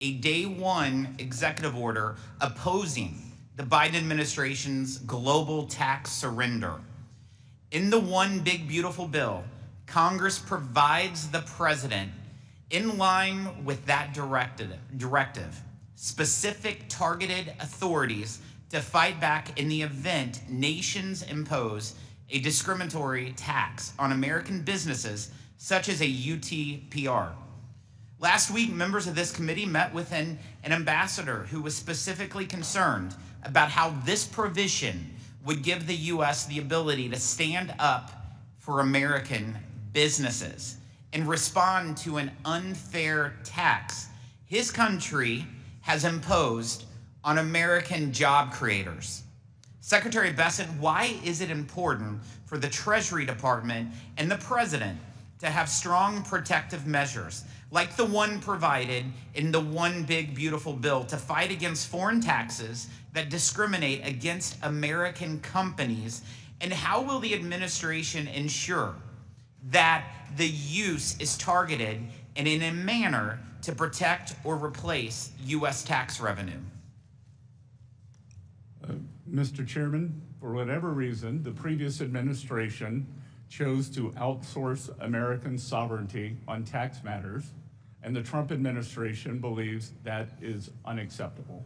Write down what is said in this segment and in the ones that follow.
a day one executive order opposing the Biden administration's global tax surrender. In the one big beautiful bill, Congress provides the president, in line with that directive, specific targeted authorities to fight back in the event nations impose a discriminatory tax on American businesses, such as a UTPR. Last week, members of this committee met with an ambassador who was specifically concerned about how this provision would give the U.S. the ability to stand up for American businesses and respond to an unfair tax his country has imposed on American job creators. Secretary Bessent, why is it important for the Treasury Department and the President to have strong protective measures like the one provided in the one big beautiful bill to fight against foreign taxes that discriminate against American companies? And how will the administration ensure that the use is targeted and in a manner to protect or replace U.S. tax revenue? Mr. Chairman, for whatever reason, the previous administration chose to outsource American sovereignty on tax matters, and the Trump administration believes that is unacceptable.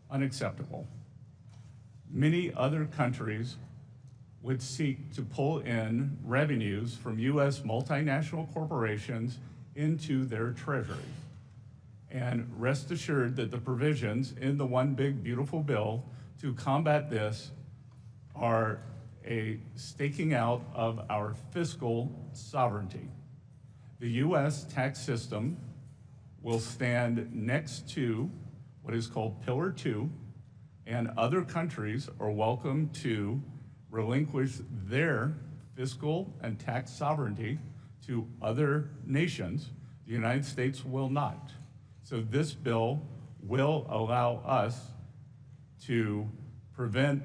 Unacceptable. Many other countries would seek to pull in revenues from U.S. multinational corporations into their treasuries. And rest assured that the provisions in the one big beautiful bill to combat this are a staking out of our fiscal sovereignty. The U.S. tax system will stand next to what is called Pillar 2, and other countries are welcome to relinquish their fiscal and tax sovereignty to other nations. The United States will not. So this bill will allow us to prevent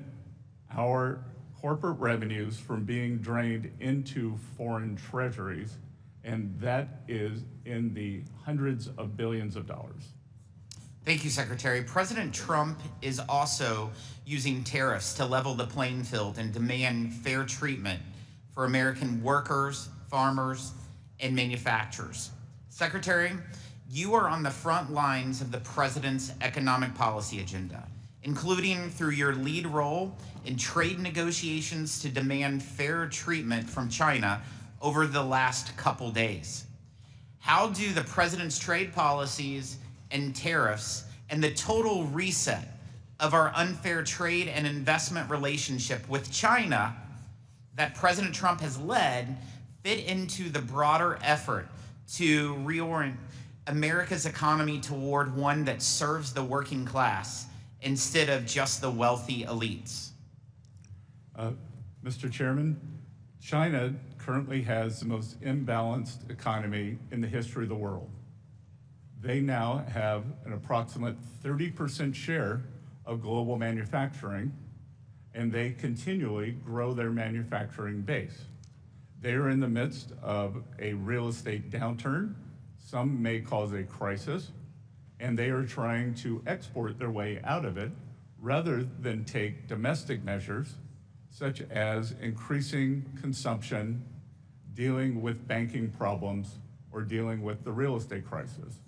our corporate revenues from being drained into foreign treasuries, and that is in the hundreds of billions of dollars. Thank you, Secretary. President Trump is also using tariffs to level the playing field and demand fair treatment for American workers, farmers, and manufacturers. Secretary, you are on the front lines of the president's economic policy agenda, including through your lead role in trade negotiations to demand fair treatment from China over the last couple days. How do the president's trade policies and tariffs and the total reset of our unfair trade and investment relationship with China that President Trump has led fit into the broader effort to reorient America's economy toward one that serves the working class instead of just the wealthy elites? Mr. Chairman, China currently has the most imbalanced economy in the history of the world. They now have an approximate 30% share of global manufacturing, and they continually grow their manufacturing base. They are in the midst of a real estate downturn, some may cause a crisis, and they are trying to export their way out of it rather than take domestic measures such as increasing consumption, dealing with banking problems, or dealing with the real estate crisis.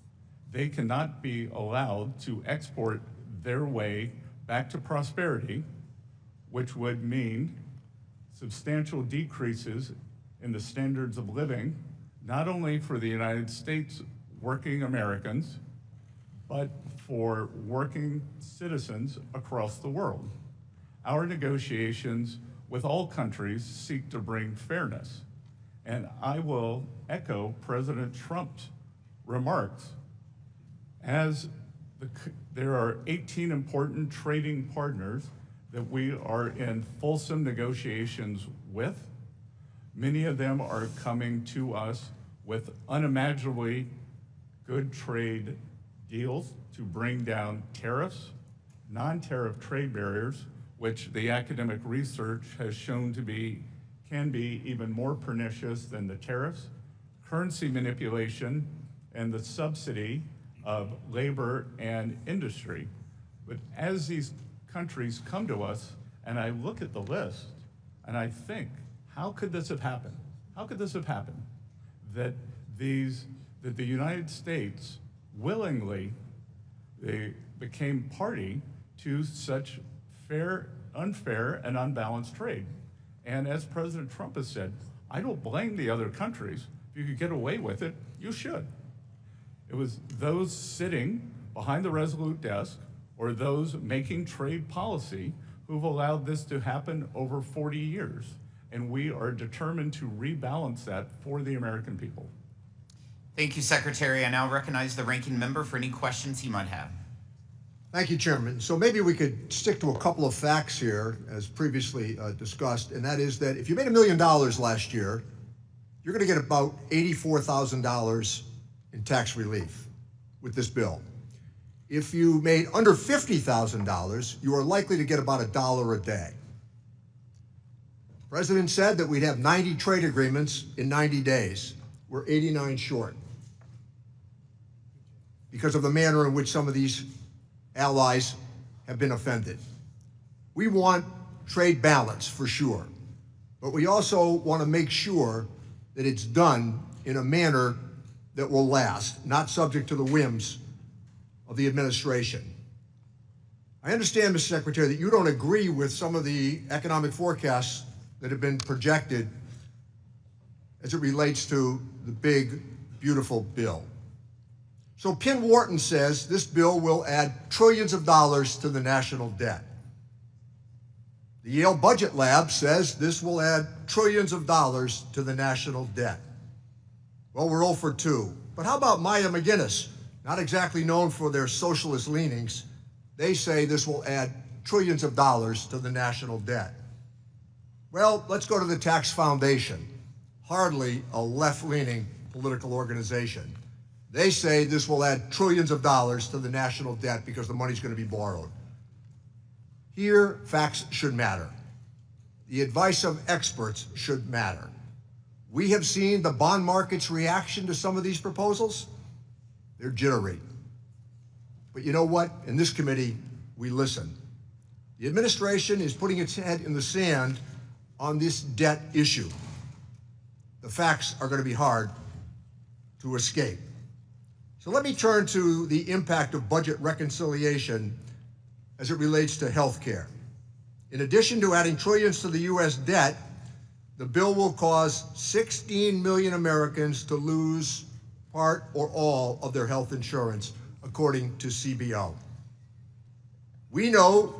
They cannot be allowed to export their way back to prosperity, which would mean substantial decreases in the standards of living, not only for the United States working Americans, but for working citizens across the world. Our negotiations with all countries seek to bring fairness. And I will echo President Trump's remarks. There are 18 important trading partners that we are in fulsome negotiations with. Many of them are coming to us with unimaginably good trade deals to bring down tariffs, non-tariff trade barriers, which the academic research has shown to can be even more pernicious than the tariffs, currency manipulation, and the subsidy of labor and industry. But as these countries come to us, and I look at the list, and I think, how could this have happened? How could this have happened? That the United States willingly became party to such unfair and unbalanced trade. And as President Trump has said, I don't blame the other countries. If you could get away with it, you should. It was those sitting behind the Resolute desk or those making trade policy who've allowed this to happen over 40 years. And we are determined to rebalance that for the American people. Thank you, Secretary. I now recognize the ranking member for any questions he might have. Thank you, Chairman. So maybe we could stick to a couple of facts here, as previously discussed, and that is that if you made $1 million last year, you're going to get about $84,000 in tax relief with this bill. If you made under $50,000, you are likely to get about $1 a day. The President said that we'd have 90 trade agreements in 90 days. We're 89 short because of the manner in which some of these allies have been offended. We want trade balance for sure, but we also want to make sure that it's done in a manner that will last, not subject to the whims of the administration. I understand, Mr. Secretary, that you don't agree with some of the economic forecasts that have been projected as it relates to the big, beautiful bill. So Penn Wharton says this bill will add trillions of dollars to the national debt. The Yale Budget Lab says this will add trillions of dollars to the national debt. Well, we're 0 for 2. But how about Maya McGinnis? Not exactly known for their socialist leanings. They say this will add trillions of dollars to the national debt. Well, let's go to the Tax Foundation, hardly a left-leaning political organization. They say this will add trillions of dollars to the national debt because the money's going to be borrowed. Here, facts should matter. The advice of experts should matter. We have seen the bond market's reaction to some of these proposals. They're jittery. But you know what? In this committee, we listen. The administration is putting its head in the sand on this debt issue. The facts are going to be hard to escape. So let me turn to the impact of budget reconciliation as it relates to health care. In addition to adding trillions to the U.S. debt, the bill will cause 16 million Americans to lose part or all of their health insurance, according to CBO. We know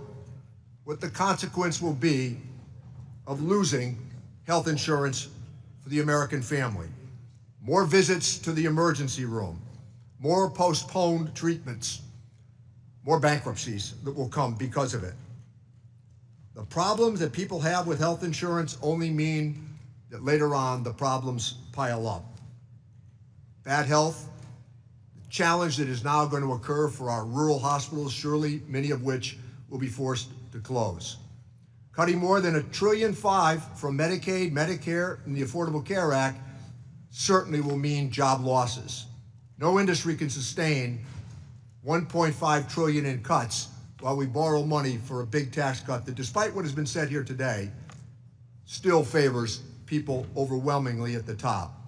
what the consequence will be of losing health insurance for the American family. More visits to the emergency room, more postponed treatments, more bankruptcies that will come because of it. The problems that people have with health insurance only mean that later on the problems pile up. Bad health, the challenge that is now going to occur for our rural hospitals, surely many of which will be forced to close. Cutting more than $1.5 trillion from Medicaid, Medicare, and the Affordable Care Act certainly will mean job losses. No industry can sustain $1.5 trillion in cuts while we borrow money for a big tax cut that, despite what has been said here today, still favors people overwhelmingly at the top.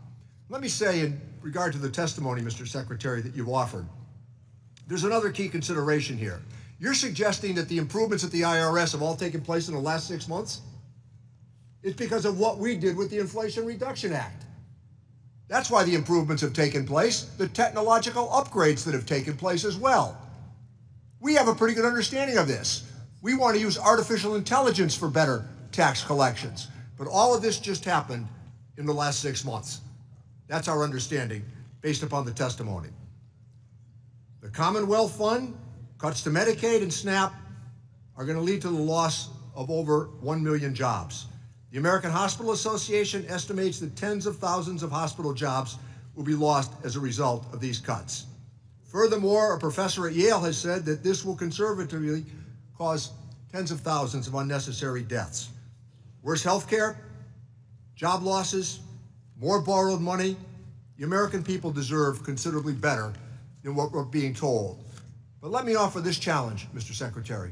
Let me say, in regard to the testimony, Mr. Secretary, that you've offered, there's another key consideration here. You're suggesting that the improvements at the IRS have all taken place in the last 6 months? It's because of what we did with the Inflation Reduction Act. That's why the improvements have taken place, the technological upgrades that have taken place as well. We have a pretty good understanding of this. We want to use artificial intelligence for better tax collections. But all of this just happened in the last 6 months. That's our understanding based upon the testimony. The Commonwealth Fund, cuts to Medicaid and SNAP are going to lead to the loss of over 1 million jobs. The American Hospital Association estimates that tens of thousands of hospital jobs will be lost as a result of these cuts. Furthermore, a professor at Yale has said that this will conservatively cause tens of thousands of unnecessary deaths. Worse health care, job losses, more borrowed money. The American people deserve considerably better than what we're being told. But let me offer this challenge, Mr. Secretary.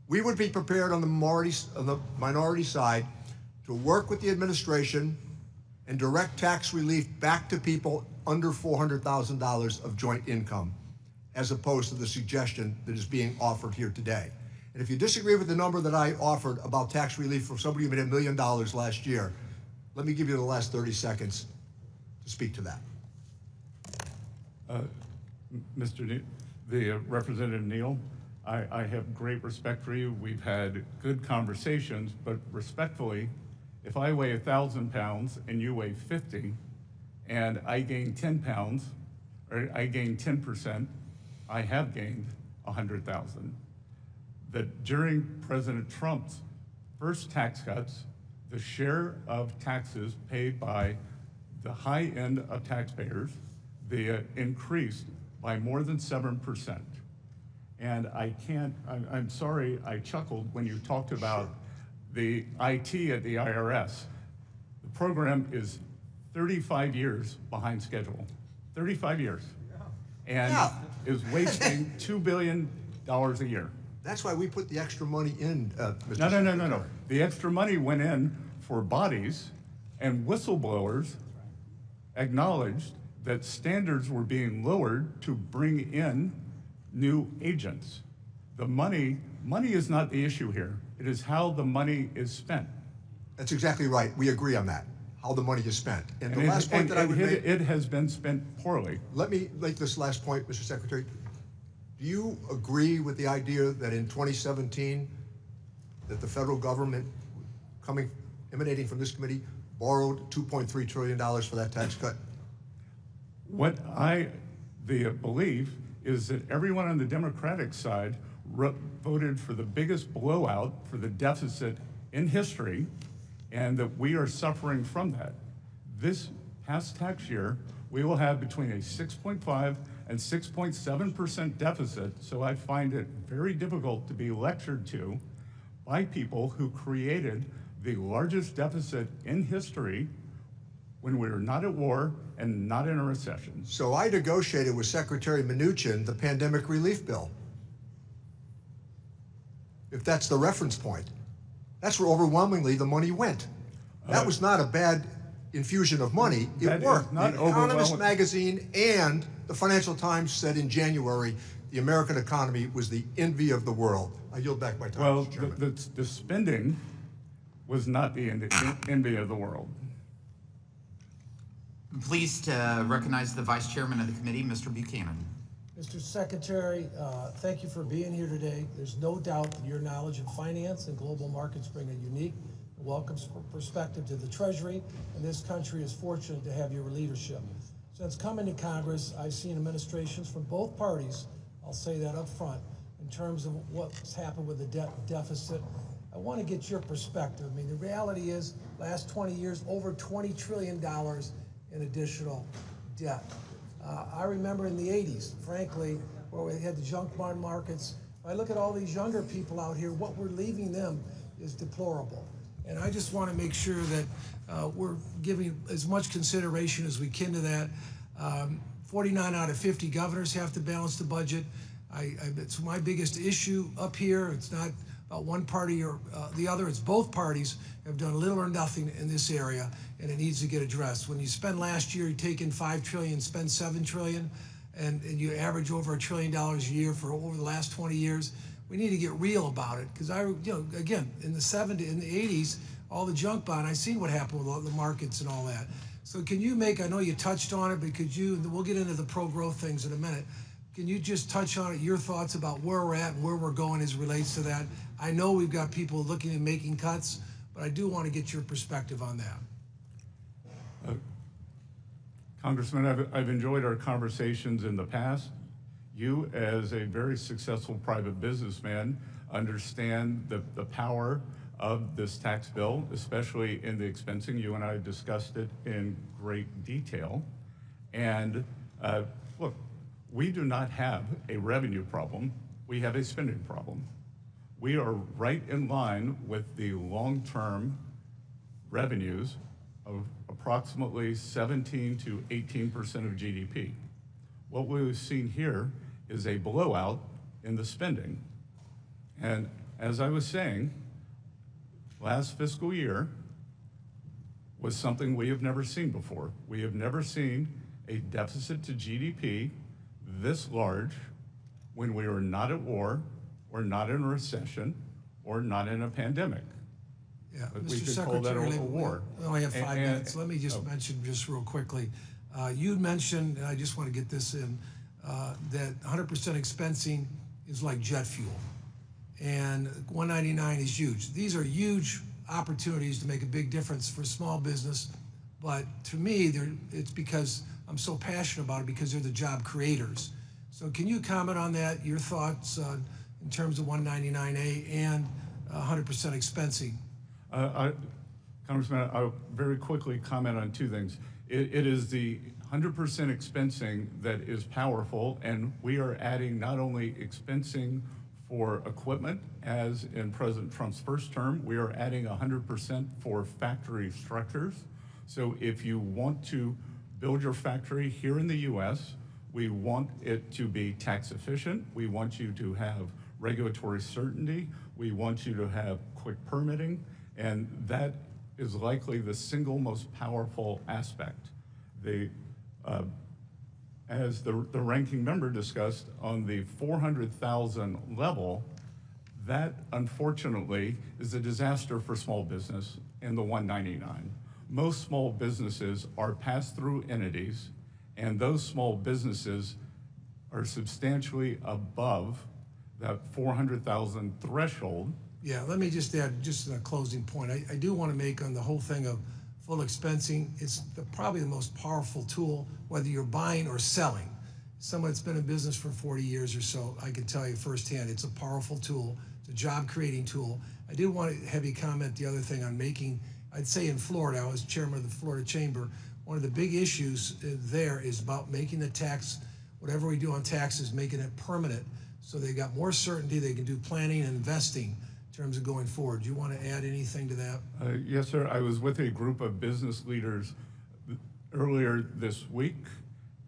We would be prepared on the minority side to work with the administration and direct tax relief back to people under $400,000 of joint income, as opposed to the suggestion that is being offered here today. And if you disagree with the number that I offered about tax relief for somebody who made $1 million last year, let me give you the last 30 seconds to speak to that. Representative Neal, I have great respect for you. We've had good conversations, but respectfully, if I weigh 1,000 pounds and you weigh 50, and I gain 10 pounds, or I gain 10%, I have gained 100,000. That during President Trump's first tax cuts, the share of taxes paid by the high end of taxpayers, they increased by more than 7%. And I'm sorry, I chuckled when you talked about the IT at the IRS. The program is 35 years behind schedule, 35 years. And is wasting $2 billion a year. That's why we put the extra money in, Mr. Secretary. No. The extra money went in for bodies, and whistleblowers acknowledged that standards were being lowered to bring in new agents. The money is not the issue here. It is how the money is spent. That's exactly right. We agree on that, how the money is spent. And the last point that I would make... It has been spent poorly. Let me make this last point, Mr. Secretary. Do you agree with the idea that in 2017, that the federal government, emanating from this committee, borrowed $2.3 trillion for that tax cut? What I believe is that everyone on the Democratic side voted for the biggest blowout for the deficit in history, and that we are suffering from that. This past tax year, we will have between a 6.5 and 6.7% deficit, so I find it very difficult to be lectured to by people who created the largest deficit in history when we were not at war and not in a recession. So I negotiated with Secretary Mnuchin the pandemic relief bill. If that's the reference point. That's where overwhelmingly the money went. That was not a bad infusion of money. It worked. The Economist magazine and the Financial Times said in January the American economy was the envy of the world. I yield back my time, Mr. Chairman. Well, the spending was not the envy of the world. I'm pleased to recognize the Vice Chairman of the committee, Mr. Buchanan. Mr. Secretary, thank you for being here today. There's no doubt that your knowledge of finance and global markets bring a unique and welcome perspective to the Treasury, and this country is fortunate to have your leadership. Since coming to Congress, I've seen administrations from both parties, I'll say that up front, in terms of what's happened with the debt deficit. I want to get your perspective. I mean, the reality is, last 20 years, over $20 trillion in additional debt. I remember in the 80s, frankly, where we had the junk bond markets. If I look at all these younger people out here, what we're leaving them is deplorable. And I just want to make sure that we're giving as much consideration as we can to that. 49 out of 50 governors have to balance the budget. It's my biggest issue up here. It's not about one party or the other. It's both parties have done little or nothing in this area, and it needs to get addressed. When you spend last year, you take in $5 trillion, spend $7 trillion, and you average over $1 trillion a year for over the last 20 years. We need to get real about it, because again, in the 70s, in the 80s, all the junk bond, I seen what happened with all the markets and all that. So can you make, I know you touched on it, but could you, we'll get into the pro-growth things in a minute. Can you just touch on it, your thoughts about where we're at and where we're going as it relates to that? I know we've got people looking at making cuts, but I do want to get your perspective on that. Congressman, I've enjoyed our conversations in the past. You, as a very successful private businessman, understand the power of this tax bill, especially in the expensing. You and I discussed it in great detail. And look, we do not have a revenue problem. We have a spending problem. We are right in line with the long-term revenues of approximately 17 to 18% of GDP. What we've seen here is a blowout in the spending. And as I was saying, last fiscal year was something we have never seen before. We have never seen a deficit to GDP this large when we were not at war, or not in a recession, or not in a pandemic. Yeah, But Mr. we could call that Secretary, a war. we only have 5 minutes. Let me just oh. mention just real quickly. You mentioned, and I just want to get this in, that 100% expensing is like jet fuel. And 199 is huge. These are huge opportunities to make a big difference for small business. But to me, it's because I'm so passionate about it, because they're the job creators. So can you comment on that, your thoughts in terms of 199A and 100% expensing? Congressman, I'll very quickly comment on two things. It is the 100% expensing that is powerful, and we are adding not only expensing for equipment, as in President Trump's first term, we are adding 100% for factory structures. So if you want to build your factory here in the US, we want it to be tax efficient. We want you to have regulatory certainty. We want you to have quick permitting, and that is likely the single most powerful aspect. As the ranking member discussed, on the 400,000 level, that unfortunately is a disaster for small business in the 199. Most small businesses are pass-through entities, and those small businesses are substantially above that 400,000 threshold. Yeah, let me just add just a closing point. I do want to make on the whole thing of full expensing, it's probably the most powerful tool, whether you're buying or selling. Someone that's been in business for 40 years or so, I can tell you firsthand, it's a powerful tool. It's a job creating tool. I did want to have you comment the other thing on making, I'd say in Florida, I was chairman of the Florida Chamber, one of the big issues there is about making the tax, whatever we do on taxes, making it permanent, so they got more certainty, they can do planning and investing in terms of going forward. Do you want to add anything to that? Yes, sir. I was with a group of business leaders earlier this week,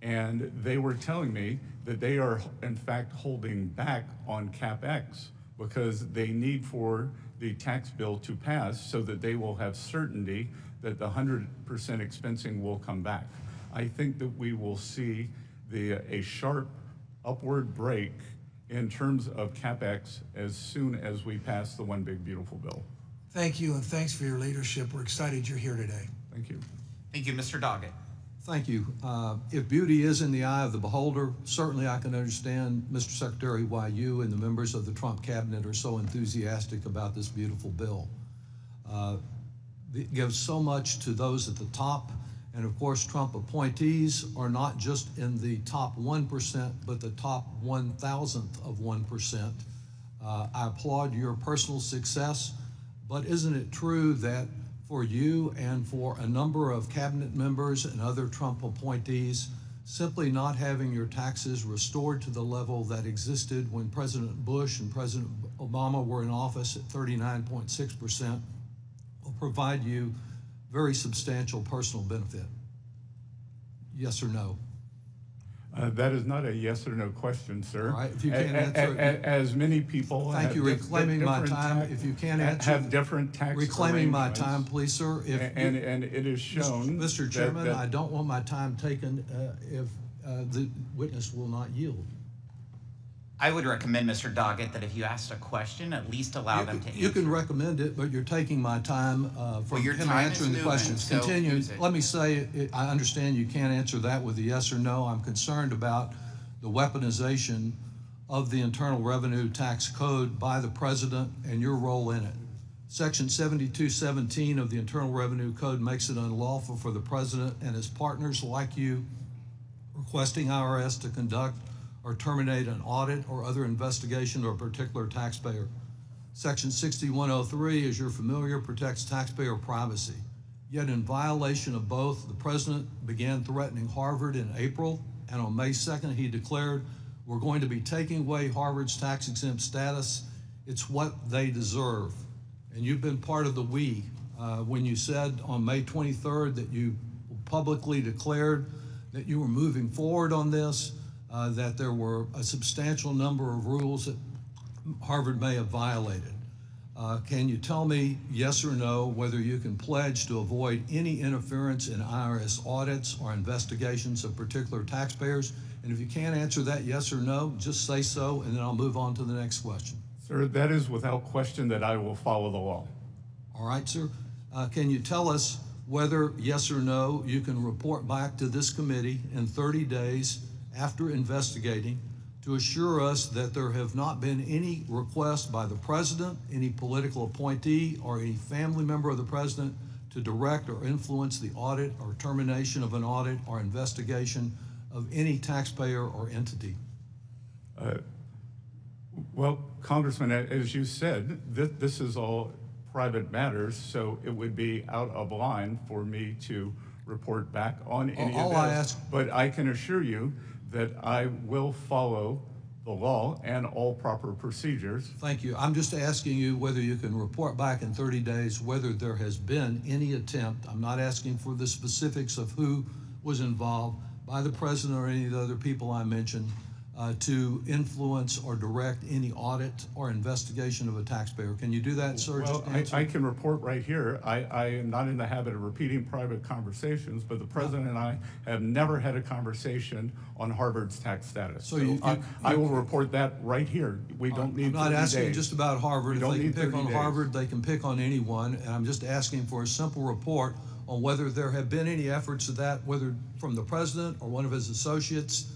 and they were telling me that they are, in fact, holding back on CapEx because they need for the tax bill to pass so that they will have certainty that the 100% expensing will come back. I think that we will see a sharp upward break in terms of CapEx as soon as we pass the One Big Beautiful Bill. Thank you, and thanks for your leadership. We're excited you're here today. Thank you. Thank you, Mr. Doggett. Thank you. If beauty is in the eye of the beholder, certainly I can understand, Mr. Secretary, why you and the members of the Trump cabinet are so enthusiastic about this beautiful bill. It gives so much to those at the top, and of course, Trump appointees are not just in the top 1%, but the top 1,000th of 1%. I applaud your personal success, but isn't it true that for you and for a number of cabinet members and other Trump appointees, simply not having your taxes restored to the level that existed when President Bush and President Obama were in office at 39.6% will provide you very substantial personal benefit? Yes or no? That is not a yes or no question, sir. All right, if you can't answer it. As many people Thank you, reclaiming my time. If you can't answer, have different tax reclaiming my arrangements. time, please, sir. And it is shown, Mr. Chairman, I don't want my time taken if the witness will not yield. I would recommend, Mr. Doggett, that if you asked a question, at least allow them to answer. You can recommend it, but you're taking my time from your him time is answering the moving, questions. so Continue. use it. Let me say, I understand you can't answer that with a yes or no. I'm concerned about the weaponization of the Internal Revenue Tax Code by the President and your role in it. Section 7217 of the Internal Revenue Code makes it unlawful for the President and his partners like you requesting IRS to conduct or terminate an audit or other investigation of a particular taxpayer. Section 6103, as you're familiar, protects taxpayer privacy. Yet in violation of both, the President began threatening Harvard in April, and on May 2nd, he declared, we're going to be taking away Harvard's tax-exempt status. It's what they deserve. And you've been part of the we when you said on May 23rd that you publicly declared that you were moving forward on this. that there were a substantial number of rules that Harvard may have violated. Can you tell me, yes or no, whether you can pledge to avoid any interference in IRS audits or investigations of particular taxpayers? And if you can't answer that yes or no, just say so, and then I'll move on to the next question. Sir, that is without question that I will follow the law. All right, sir. Can you tell us whether, yes or no, you can report back to this committee in 30 days after investigating to assure us that there have not been any requests by the president, any political appointee, or any family member of the president to direct or influence the audit or termination of an audit or investigation of any taxpayer or entity? Well, Congressman, as you said, this is all private matters, so it would be out of line for me to report back on any of this. But I can assure you that I will follow the law and all proper procedures. Thank you. I'm just asking you whether you can report back in 30 days whether there has been any attempt, I'm not asking for the specifics of who was involved, by the president or any of the other people I mentioned, to influence or direct any audit or investigation of a taxpayer. Can you do that, sir? Well, I can report right here. I am not in the habit of repeating private conversations, but the president and I have never had a conversation on Harvard's tax status. So I will report that right here. We don't need 30 days. I'm not asking just about Harvard. If they can pick on days. Harvard, they can pick on anyone. And I'm just asking for a simple report on whether there have been any efforts of that, whether from the president or one of his associates.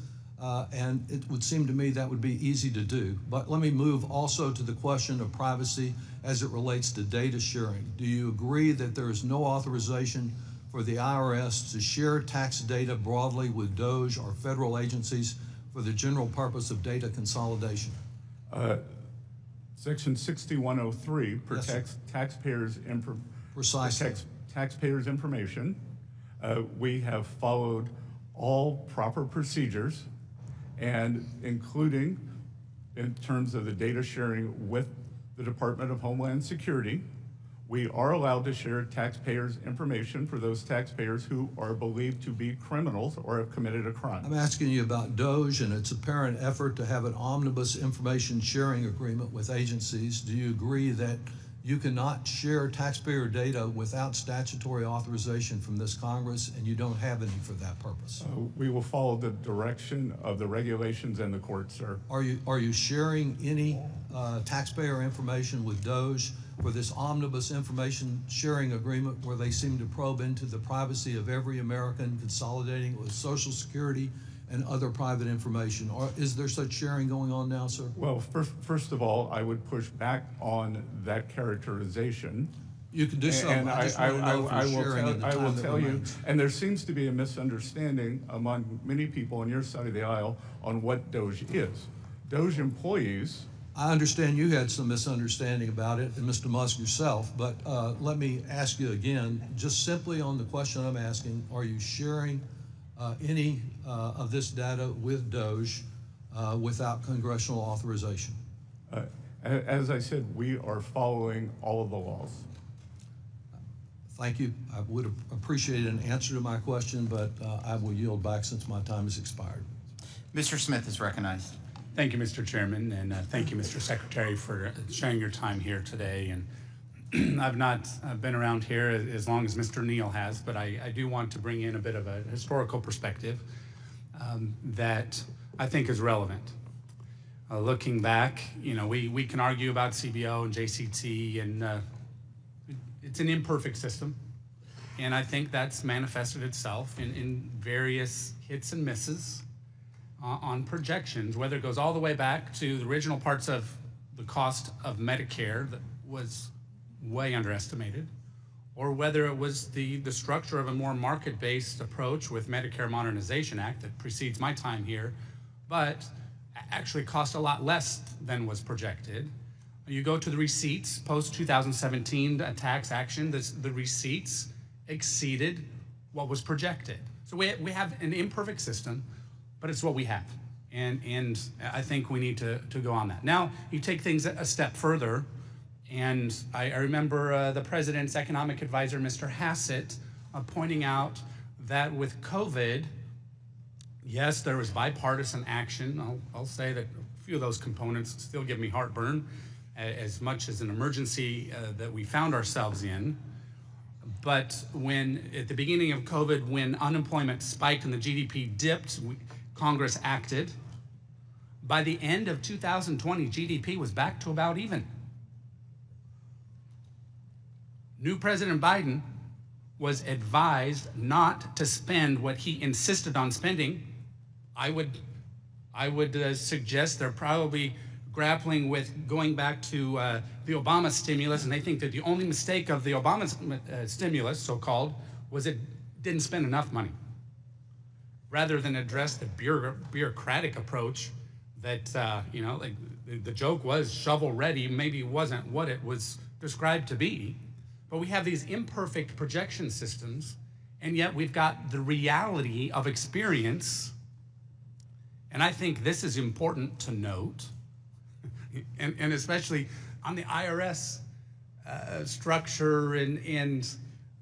And it would seem to me that would be easy to do. But let me move also to the question of privacy as it relates to data sharing. Do you agree that there is no authorization for the IRS to share tax data broadly with DOJ or federal agencies for the general purpose of data consolidation? Section 6103 protects taxpayers' information. We have followed all proper procedures, and including in terms of the data sharing with the Department of Homeland Security. We are allowed to share taxpayers' information for those taxpayers who are believed to be criminals or have committed a crime. I'm asking you about DOJ and its apparent effort to have an omnibus information sharing agreement with agencies. Do you agree that you cannot share taxpayer data without statutory authorization from this Congress, and you don't have any for that purpose? We will follow the direction of the regulations and the court, sir. Are you sharing any taxpayer information with DOJ for this omnibus information sharing agreement where they seem to probe into the privacy of every American, consolidating it with Social Security and other private information? Or is there such sharing going on now, sir? Well, first of all, I would push back on that characterization. You can do so. And I just want to know if you're sharing in the time I will that tell you, remains. and there seems to be a misunderstanding among many people on your side of the aisle on what DOJ is. DOJ employees. I understand you had some misunderstanding about it, and Mr. Musk yourself, but let me ask you again, just simply on the question I'm asking, are you sharing any of this data with DOJ without congressional authorization? As I said, we are following all of the laws. Thank you. I would have appreciated an answer to my question, but I will yield back since my time has expired. Mr. Smith is recognized. Thank you, Mr. Chairman, and thank you, Mr. Secretary, for sharing your time here today. And I've not been around here as long as Mr. Neal has, but I do want to bring in a bit of a historical perspective that I think is relevant. Looking back, you know, we can argue about CBO and JCT, and it's an imperfect system. And I think that's manifested itself in various hits and misses on projections, whether it goes all the way back to the original parts of the cost of Medicare that was way underestimated, or whether it was the structure of a more market-based approach with Medicare Modernization Act that precedes my time here, but actually cost a lot less than was projected. You go to the receipts, post-2017 tax action, the receipts exceeded what was projected. So we have an imperfect system, but it's what we have. And I think we need to go on that. Now, you take things a step further, and I remember the president's economic advisor, Mr. Hassett, pointing out that with COVID, Yes, there was bipartisan action. I'll say that a few of those components still give me heartburn, as much as an emergency that we found ourselves in. But when, at the beginning of COVID, when unemployment spiked and the GDP dipped, Congress acted. By the end of 2020, GDP was back to about even. New President Biden was advised not to spend what he insisted on spending. I would suggest they're probably grappling with going back to the Obama stimulus, and they think that the only mistake of the Obama stimulus, so-called, was it didn't spend enough money, rather than address the bureaucratic approach that, like the joke was shovel ready, maybe wasn't what it was described to be. But we have these imperfect projection systems, and yet we've got the reality of experience. And I think this is important to note, and especially on the IRS structure and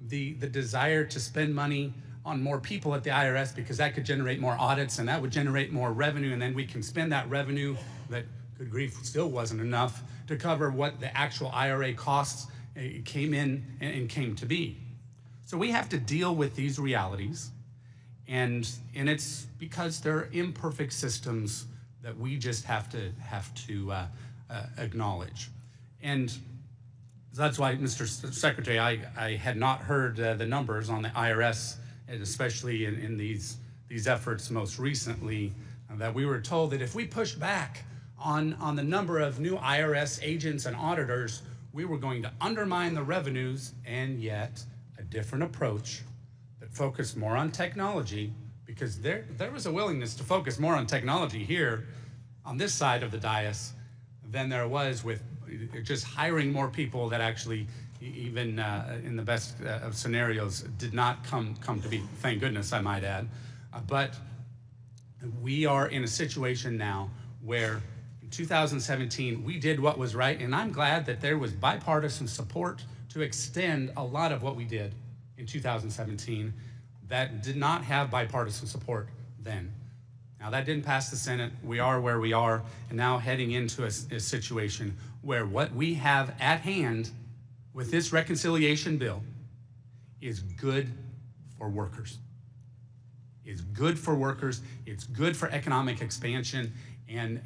the desire to spend money on more people at the IRS, because that could generate more audits and that would generate more revenue, and then we can spend that revenue that, good grief, still wasn't enough to cover what the actual IRA costs came in and came to be. So we have to deal with these realities, and it's because they're imperfect systems that we just have to acknowledge. And that's why, Mr. Secretary, I had not heard the numbers on the IRS, and especially in these efforts most recently, that we were told that if we pushed back on the number of new IRS agents and auditors, we were going to undermine the revenues, and yet a different approach that focused more on technology, because there was a willingness to focus more on technology here on this side of the dais than there was with just hiring more people that actually, even in the best of scenarios, did not come to be. Thank goodness, I might add. But we are in a situation now where in 2017, we did what was right, and I'm glad that there was bipartisan support to extend a lot of what we did in 2017 that did not have bipartisan support then. Now, that didn't pass the Senate. We are where we are, and now heading into a situation where what we have at hand with this reconciliation bill is good for workers. It's good for workers. It's good for economic expansion and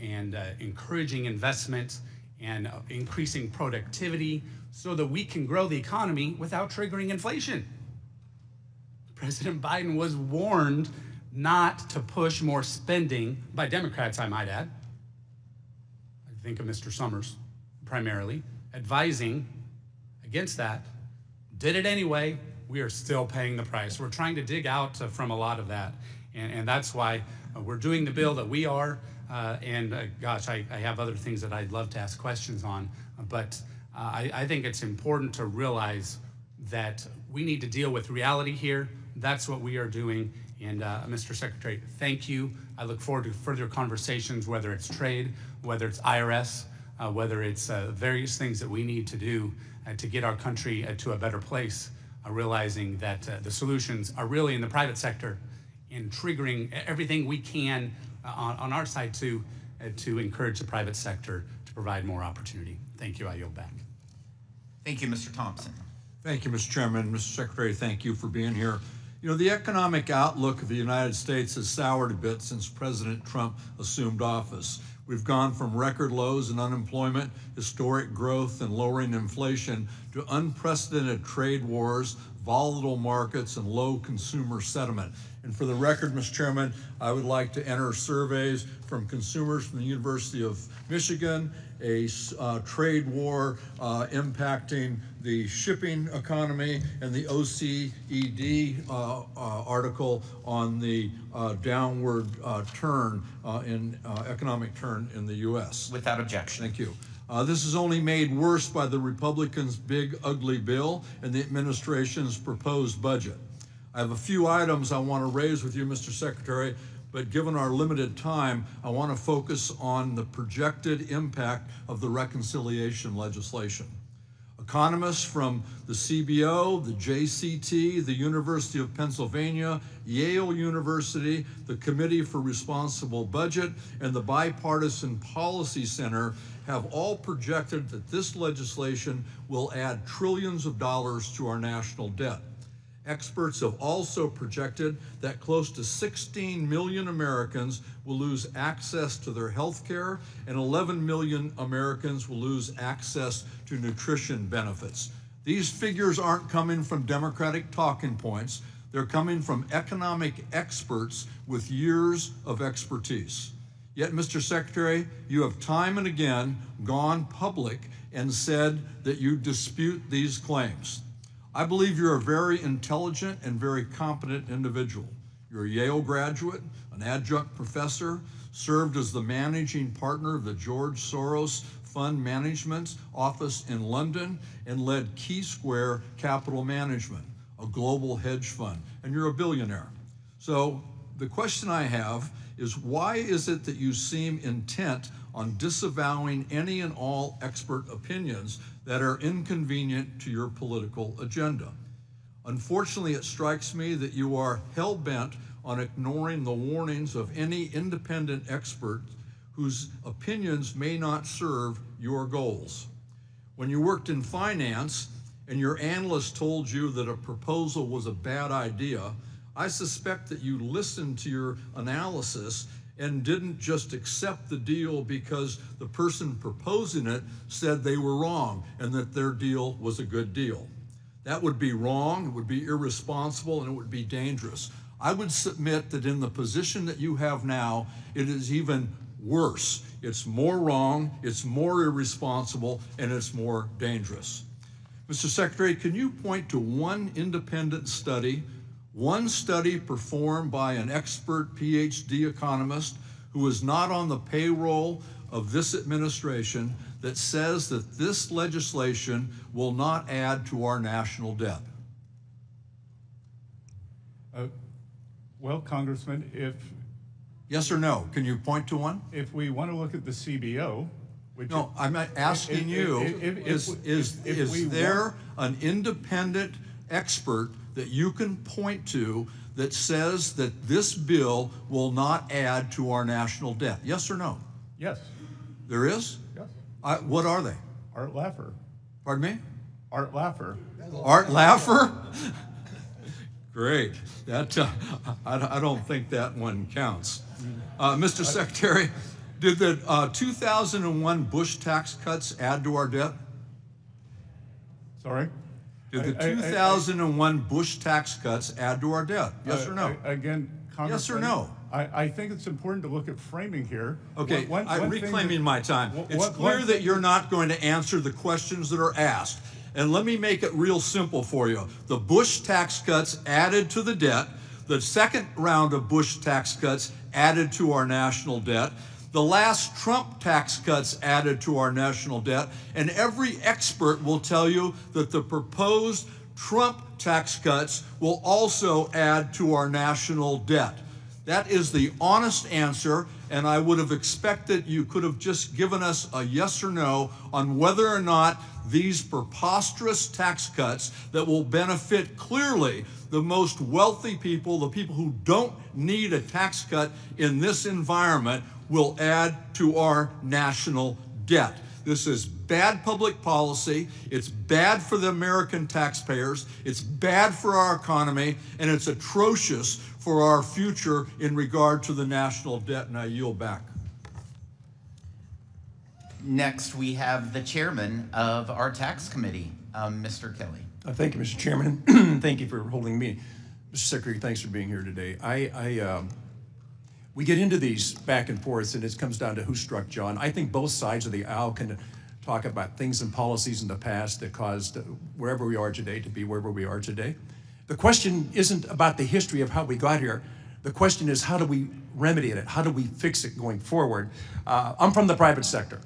encouraging investment and increasing productivity so that we can grow the economy without triggering inflation. President Biden was warned not to push more spending by Democrats, I might add. I think of Mr. Summers primarily, advising against that. Did it anyway. We are still paying the price. We're trying to dig out from a lot of that. And that's why we're doing the bill that we are. Gosh, I have other things that I'd love to ask questions on. But I think it's important to realize that we need to deal with reality here. That's what we are doing. And Mr. Secretary, thank you. I look forward to further conversations, whether it's trade, whether it's IRS, whether it's various things that we need to do to get our country to a better place, realizing that the solutions are really in the private sector, in triggering everything we can on our side to encourage the private sector to provide more opportunity. Thank you. I yield back. Thank you, Mr. Thompson. Thank you, Mr. Chairman. Mr. Secretary, thank you for being here. You know, the economic outlook of the United States has soured a bit since President Trump assumed office. We've gone from record lows in unemployment, historic growth, and lowering inflation to unprecedented trade wars, volatile markets, and low consumer sentiment. And for the record, Mr. Chairman, I would like to enter surveys from consumers from the University of Michigan, a trade war impacting the shipping economy, and the OECD article on the downward turn in economic turn in the U.S. Without objection. Thank you. This is only made worse by the Republicans' big, ugly bill and the administration's proposed budget. I have a few items I want to raise with you, Mr. Secretary, but given our limited time, I want to focus on the projected impact of the reconciliation legislation. Economists from the CBO, the JCT, the University of Pennsylvania, Yale University, the Committee for Responsible Budget, and the Bipartisan Policy Center have all projected that this legislation will add trillions of dollars to our national debt. Experts have also projected that close to 16 million Americans will lose access to their health care, and 11 million Americans will lose access to nutrition benefits. These figures aren't coming from Democratic talking points. They're coming from economic experts with years of expertise. Yet, Mr. Secretary, you have time and again gone public and said that you dispute these claims. I believe you're a very intelligent and very competent individual. You're a Yale graduate, an adjunct professor, served as the managing partner of the George Soros Fund Management Office in London, and led Key Square Capital Management, a global hedge fund, and you're a billionaire. So the question I have is, why is it that you seem intent on disavowing any and all expert opinions that are inconvenient to your political agenda? Unfortunately, it strikes me that you are hell-bent on ignoring the warnings of any independent expert whose opinions may not serve your goals. When you worked in finance and your analyst told you that a proposal was a bad idea, I suspect that you listened to your analysis and didn't just accept the deal because the person proposing it said they were wrong and that their deal was a good deal. That would be wrong, it would be irresponsible, and it would be dangerous. I would submit that in the position that you have now, it is even worse. It's more wrong, it's more irresponsible, and it's more dangerous. Mr. Secretary, can you point to one independent study, one study performed by an expert PhD economist who is not on the payroll of this administration, that says that this legislation will not add to our national debt? Well, Congressman, if Yes or no? Can you point to one? if we want to look at the CBO, which No, I'm not asking you, is there an independent expert that you can point to that says that this bill will not add to our national debt? Yes or no? Yes. There is? Yes. What are they? Art Laffer. Pardon me? Art Laffer. Art Laffer? Great. That I don't think that one counts. Mr. Secretary, did the 2001 Bush tax cuts add to our debt? Sorry? Did the 2001 Bush tax cuts add to our debt? Yes or no? Again, Congressman. Yes or no? I think it's important to look at framing here. Okay, I'm reclaiming my time. It's clear that you're not going to answer the questions that are asked. And let me make it real simple for you. The Bush tax cuts added to the debt. The second round of Bush tax cuts added to our national debt. The last Trump tax cuts added to our national debt. And every expert will tell you that the proposed Trump tax cuts will also add to our national debt. That is the honest answer, and I would have expected you could have just given us a yes or no on whether or not these preposterous tax cuts that will benefit clearly the most wealthy people, the people who don't need a tax cut in this environment, will add to our national debt. This is bad public policy, it's bad for the American taxpayers, it's bad for our economy, and it's atrocious for our future in regard to the national debt. And I yield back. Next, we have the chairman of our tax committee, Mr. Kelly. Thank you, Mr. Chairman. Thank you for holding me. Mr. Secretary, thanks for being here today. We get into these back and forths, and it comes down to who struck John. I think both sides of the aisle can talk about things and policies in the past that caused wherever we are today to be wherever we are today. The question isn't about the history of how we got here. The question is, how do we remedy it? How do we fix it going forward? I'm from the private sector.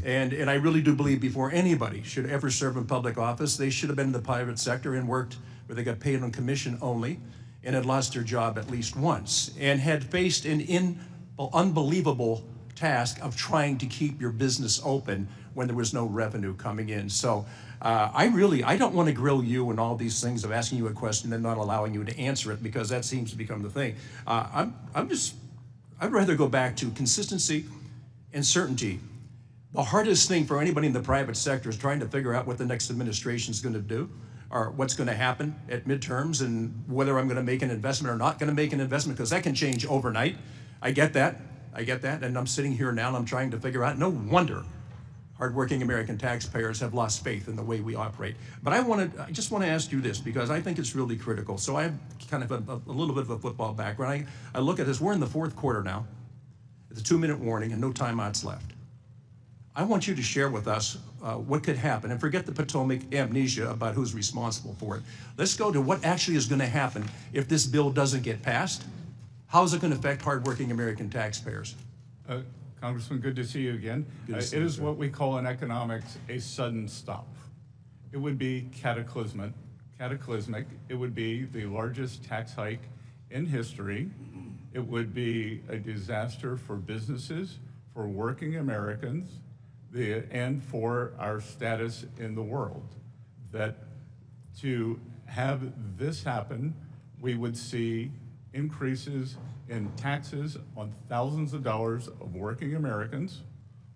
And I really do believe before anybody should ever serve in public office, they should have been in the private sector and worked where they got paid on commission only and had lost their job at least once and had faced an unbelievable task of trying to keep your business open when there was no revenue coming in. So I don't want to grill you and all these things of asking you a question and not allowing you to answer it, because that seems to become the thing. I'd rather go back to consistency and certainty. The hardest thing for anybody in the private sector is trying to figure out what the next administration is going to do, or what's going to happen at midterms, and whether I'm going to make an investment or not going to make an investment, because that can change overnight. I get that, and I'm sitting here now and I'm trying to figure out, no wonder hardworking American taxpayers have lost faith in the way we operate. But I just want to ask you this, because I think it's really critical. So I have kind of a little bit of a football background. I look at this, we're in the fourth quarter now. It's a 2-minute warning and no timeouts left. I want you to share with us what could happen, and forget the Potomac amnesia about who's responsible for it. Let's go to what actually is going to happen if this bill doesn't get passed. How is it going to affect hardworking American taxpayers? Congressman, good to see you again. It is what we call in economics a sudden stop. It would be cataclysmic. It would be the largest tax hike in history. It would be a disaster for businesses, for working Americans, and for our status in the world. That to have this happen, we would see increases in taxes on thousands of dollars of working Americans.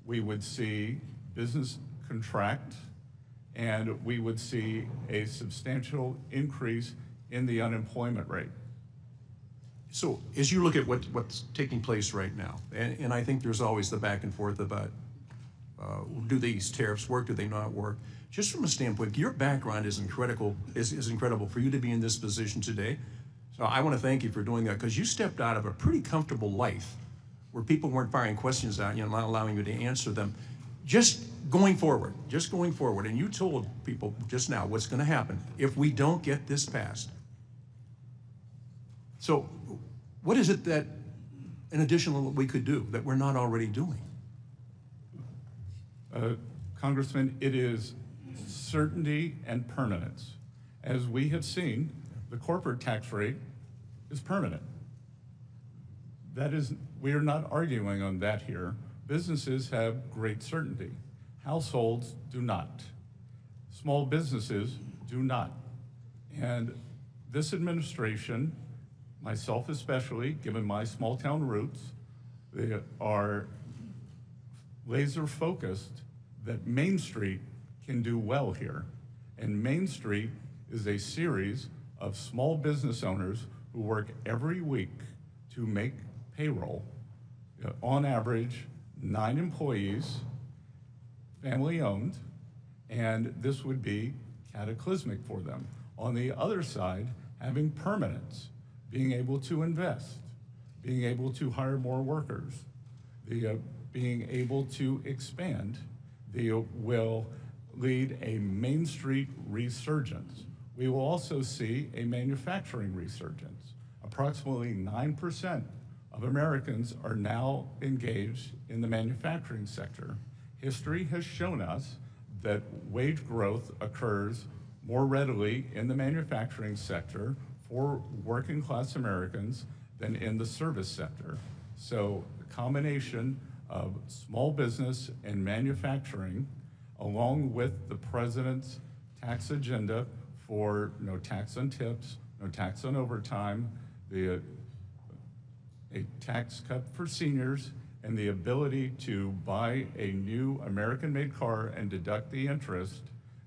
We would see business contract, and we would see a substantial increase in the unemployment rate. So as you look at what's taking place right now, and I think there's always the back and forth about do these tariffs work, do they not work? Just from a standpoint, your background is incredible for you to be in this position today. So I want to thank you for doing that, because you stepped out of a pretty comfortable life where people weren't firing questions at you and not allowing you to answer them. Just going forward, and you told people just now what's going to happen if we don't get this passed. So what is it that, in addition to what we could do, that we're not already doing? Congressman, it is certainty and permanence. As we have seen, the corporate tax rate is permanent. We are not arguing on that here. Businesses have great certainty. Households do not. Small businesses do not. And this administration, myself especially, given my small town roots, they are laser focused that Main Street can do well here. And Main Street is a series of small business owners who work every week to make payroll. On average, 9 employees, family owned, and this would be cataclysmic for them. On the other side, having permanence, being able to invest, being able to hire more workers, being able to expand, will lead a Main Street resurgence. We will also see a manufacturing resurgence. Approximately 9% of Americans are now engaged in the manufacturing sector. History has shown us that wage growth occurs more readily in the manufacturing sector for working class Americans than in the service sector. So the combination of small business and manufacturing, along with the president's tax agenda for no tax on tips, no tax on overtime, a tax cut for seniors, and the ability to buy a new American-made car and deduct the interest,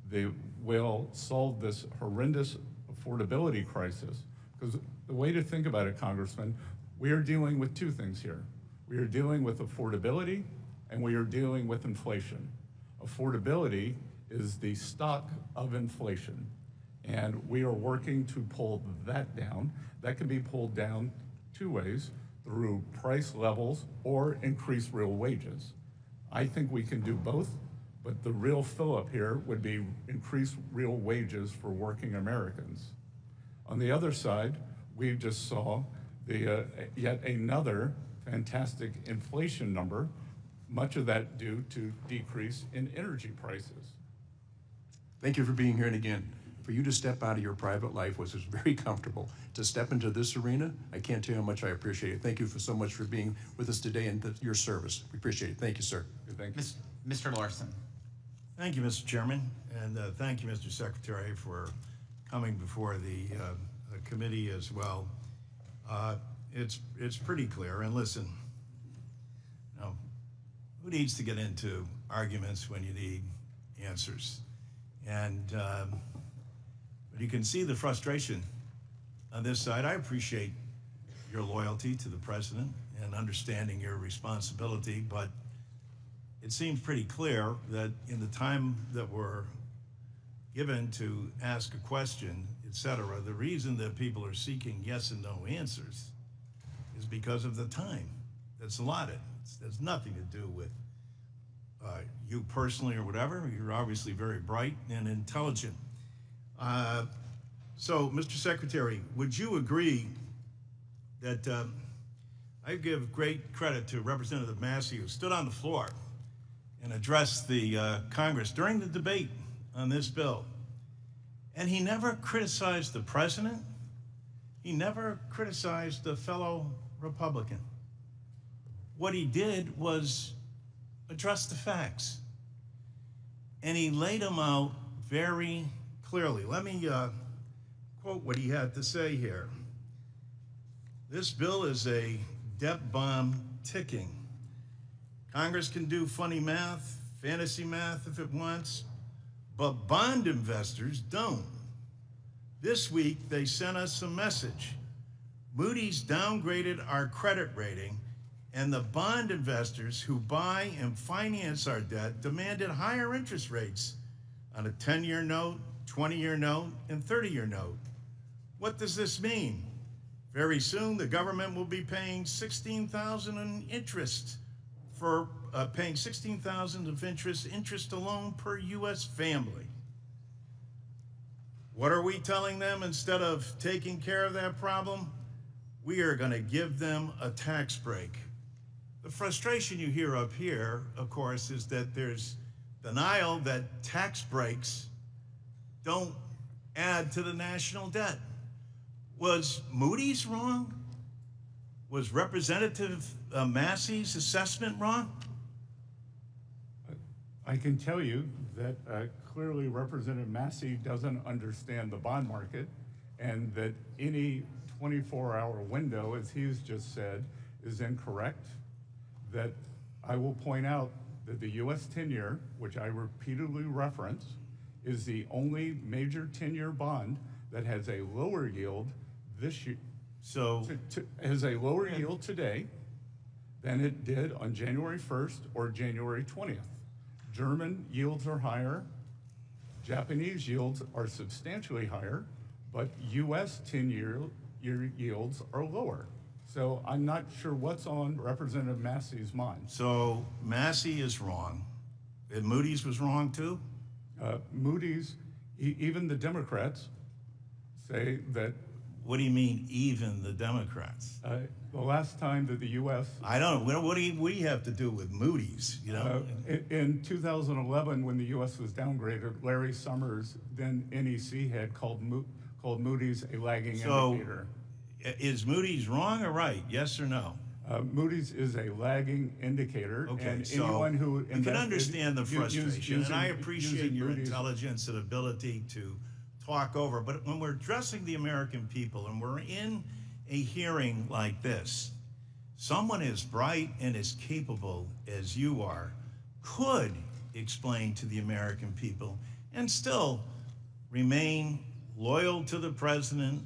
they will solve this horrendous affordability crisis. Because the way to think about it, Congressman, we are dealing with 2 things here. We are dealing with affordability, and we are dealing with inflation. Affordability is the stock of inflation, and we are working to pull that down. That can be pulled down 2 ways, through price levels or increase real wages. I think we can do both, but the real fill-up here would be increased real wages for working Americans. On the other side, we just saw yet another fantastic inflation number, much of that due to decrease in energy prices. Thank you for being here, and again, for you to step out of your private life, which is very comfortable, to step into this arena. I can't tell you how much I appreciate it. Thank you so much for being with us today and your service. We appreciate it. Thank you, sir. Thank you. Mr. Larson. Thank you, Mr. Chairman, and thank you, Mr. Secretary, for coming before the committee as well. It's pretty clear, and listen, you know, who needs to get into arguments when you need answers? And but you can see the frustration on this side. I appreciate your loyalty to the president and understanding your responsibility, but it seems pretty clear that in the time that we're given to ask a question, et cetera, the reason that people are seeking yes and no answers is because of the time that's allotted. There's nothing to do with you personally or whatever. You're obviously very bright and intelligent. So, Mr. Secretary, would you agree that I give great credit to Representative Massey, who stood on the floor and addressed the Congress during the debate on this bill. And he never criticized the president. He never criticized a fellow Republican. What he did was address the facts. And he laid them out very clearly. Let me quote what he had to say here. This bill is a debt bomb ticking. Congress can do funny math, fantasy math if it wants, but bond investors don't. This week, they sent us a message. Moody's downgraded our credit rating, and the bond investors who buy and finance our debt demanded higher interest rates on a 10-year note, 20-year note, and 30-year note. What does this mean? Very soon, the government will be paying $16,000 in interest for paying $16,000 of interest alone per U.S. family. What are we telling them? Instead of taking care of that problem, we are going to give them a tax break. The frustration you hear up here, of course, is that there's denial that tax breaks don't add to the national debt. Was Moody's wrong? Was Representative Massey's assessment wrong? I can tell you that clearly Representative Massey doesn't understand the bond market, and that any 24-hour window, as he's just said, is incorrect. That I will point out that the U.S. 10-year, which I repeatedly reference, is the only major 10-year bond that has a lower yield this year. So has a lower yield today than it did on January 1st or January 20th. German yields are higher, Japanese yields are substantially higher, but U.S. 10-year yields are lower. So I'm not sure what's on Representative Massey's mind. So Massey is wrong, and Moody's was wrong too? Moody's, even the Democrats say that. What do you mean, even the Democrats? The last time that the U.S. I don't know. What do you have to do with Moody's? You know, in 2011, when the U.S. was downgraded, Larry Summers, then NEC head, called Moody's a lagging indicator. Is Moody's wrong or right? Yes or no? Moody's is a lagging indicator. Okay, and so anyone who you can understand the frustration, and I appreciate your Moody's intelligence and ability to talk over. But when we're addressing the American people and we're in a hearing like this, someone as bright and as capable as you are could explain to the American people and still remain loyal to the president,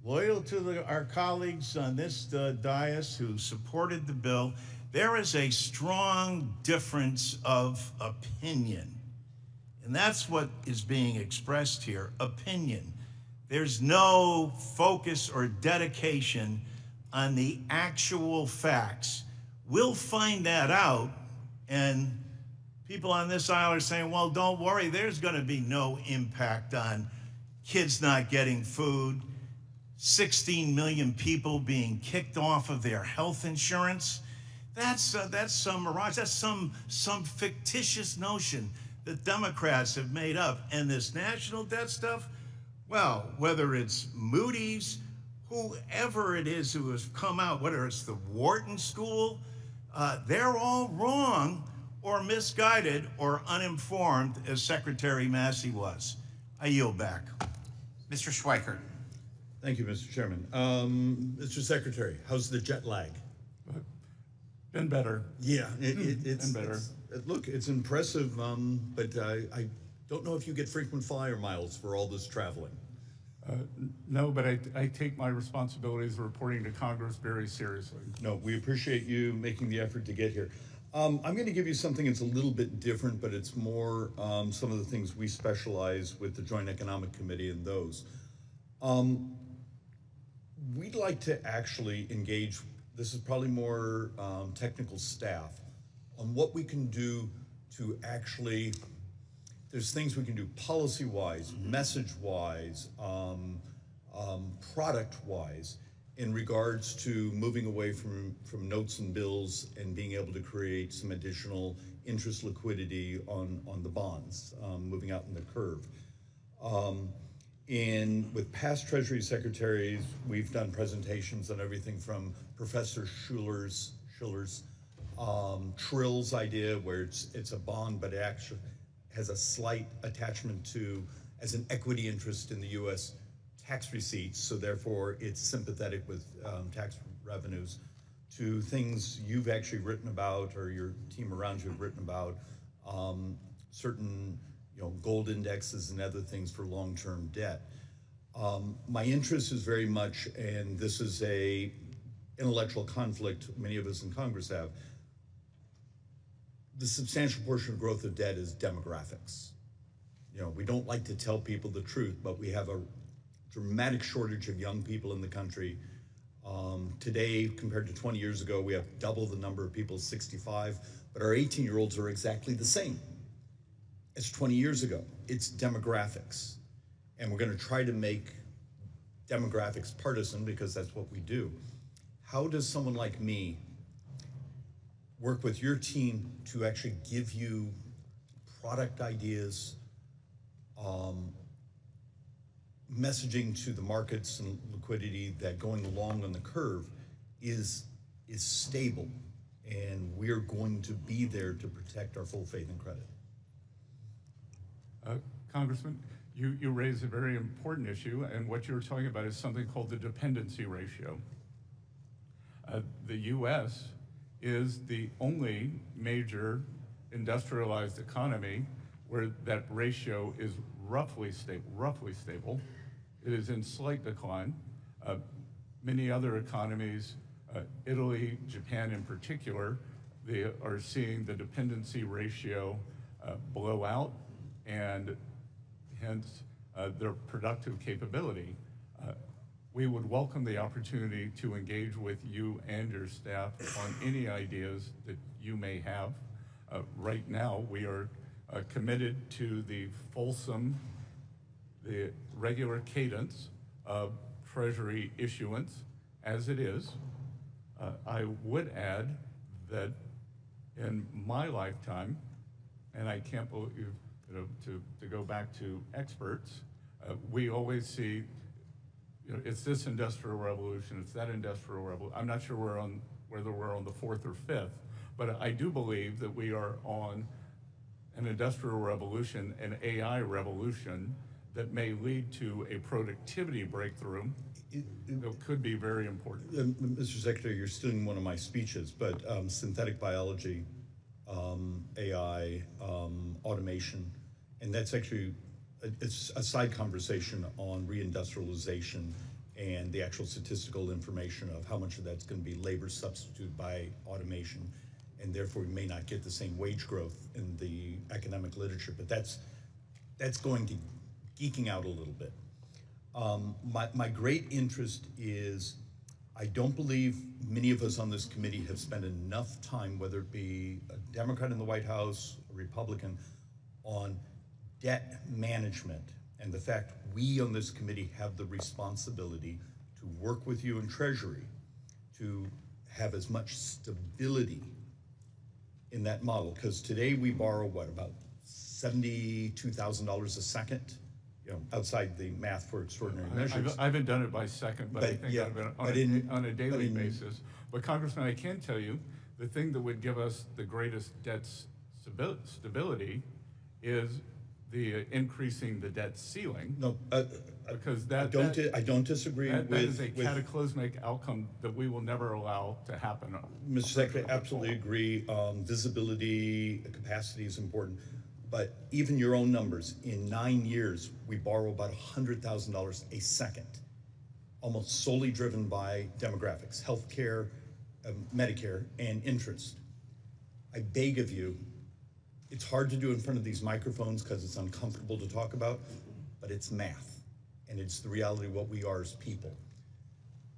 loyal to our colleagues on this dais who supported the bill. There is a strong difference of opinion. And that's what is being expressed here, opinion. There's no focus or dedication on the actual facts. We'll find that out, and people on this aisle are saying, well, don't worry, there's going to be no impact on kids not getting food, 16 million people being kicked off of their health insurance. That's some mirage. That's some fictitious notion that Democrats have made up. And this national debt stuff, Well, whether it's Moody's, whoever it is who has come out, whether it's the Wharton School, they're all wrong or misguided or uninformed, as Secretary Massey was. I yield back. Mr. Schweikert. Thank you, Mr. Chairman. Mr. Secretary, how's the jet lag? Been better. Yeah, it's Been better. Look, it's impressive, but I don't know if you get frequent flyer miles for all this traveling. No, but I take my responsibilities of reporting to Congress very seriously. No, we appreciate you making the effort to get here. I'm going to give you something that's a little bit different, but it's more some of the things we specialize with the Joint Economic Committee and those. We'd like to actually engage, this is probably more technical staff, on what we can do to actually, there's things we can do policy-wise, message-wise, product-wise, in regards to moving away from notes and bills and being able to create some additional interest liquidity on the bonds, moving out in the curve. And with past Treasury Secretaries, we've done presentations on everything from Professor Schiller's Trill's idea, where it's a bond, but it actually has a slight attachment to as an equity interest in the U.S. tax receipts, so therefore it's sympathetic with tax revenues, to things you've actually written about, or your team around you have written about, certain gold indexes and other things for long-term debt. My interest is very much, and this is a intellectual conflict many of us in Congress have, the substantial portion of growth of debt is demographics. We don't like to tell people the truth, but we have a dramatic shortage of young people in the country. Today, compared to 20 years ago, we have double the number of people 65, but our 18-year-olds are exactly the same as 20 years ago. It's demographics. And we're going to try to make demographics partisan, because that's what we do. How does someone like me work with your team to actually give you product ideas, messaging to the markets and liquidity that going along on the curve is stable, and we're going to be there to protect our full faith and credit? Congressman, you raise a very important issue, and what you're talking about is something called the dependency ratio. The U.S. is the only major industrialized economy where that ratio is roughly stable. It is in slight decline. Many other economies, Italy, Japan in particular, they are seeing the dependency ratio blow out, and hence their productive capability. We would welcome the opportunity to engage with you and your staff on any ideas that you may have. Right now, we are committed to the regular cadence of Treasury issuance as it is. I would add that in my lifetime, and I can't believe, to go back to experts, we always see, it's this industrial revolution, it's that industrial revolution. I'm not sure whether we're on the fourth or fifth, but I do believe that we are on an industrial revolution, an AI revolution that may lead to a productivity breakthrough that could be very important. Mr. Secretary, you're stealing one of my speeches, but synthetic biology, AI, automation, and that's actually, it's a side conversation on reindustrialization and the actual statistical information of how much of that's going to be labor substituted by automation, and therefore we may not get the same wage growth in the academic literature, but that's going to geeking out a little bit. My great interest is, I don't believe many of us on this committee have spent enough time, whether it be a Democrat in the White House, a Republican, on debt management, and the fact we on this committee have the responsibility to work with you in Treasury to have as much stability in that model. Because today we borrow, what, about $72,000 a second outside the math for extraordinary measures. I haven't done it by second, but I think yeah, on a daily basis. But Congressman, I can tell you, the thing that would give us the greatest debt stability is the increasing the debt ceiling. No, because I don't disagree that with... is a cataclysmic outcome that we will never allow to happen. Mr. Secretary, absolutely agree. Visibility, capacity is important. But even your own numbers, in 9 years, we borrow about $100,000 a second, almost solely driven by demographics, healthcare, Medicare, and interest. I beg of you, it's hard to do in front of these microphones because it's uncomfortable to talk about, but it's math, and it's the reality of what we are as people.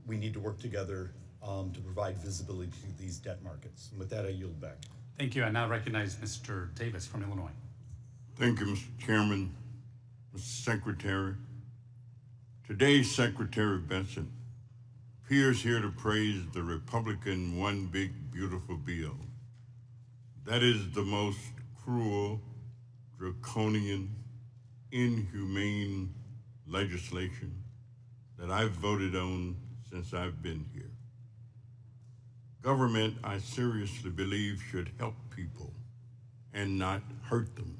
We need to work together to provide visibility to these debt markets. And with that, I yield back. Thank you. I now recognize Mr. Davis from Illinois. Thank you, Mr. Chairman, Mr. Secretary. Today, Secretary Bessent appears here to praise the Republican One Big Beautiful Bill. That is the most cruel, draconian, inhumane legislation that I've voted on since I've been here. Government, I seriously believe, should help people and not hurt them.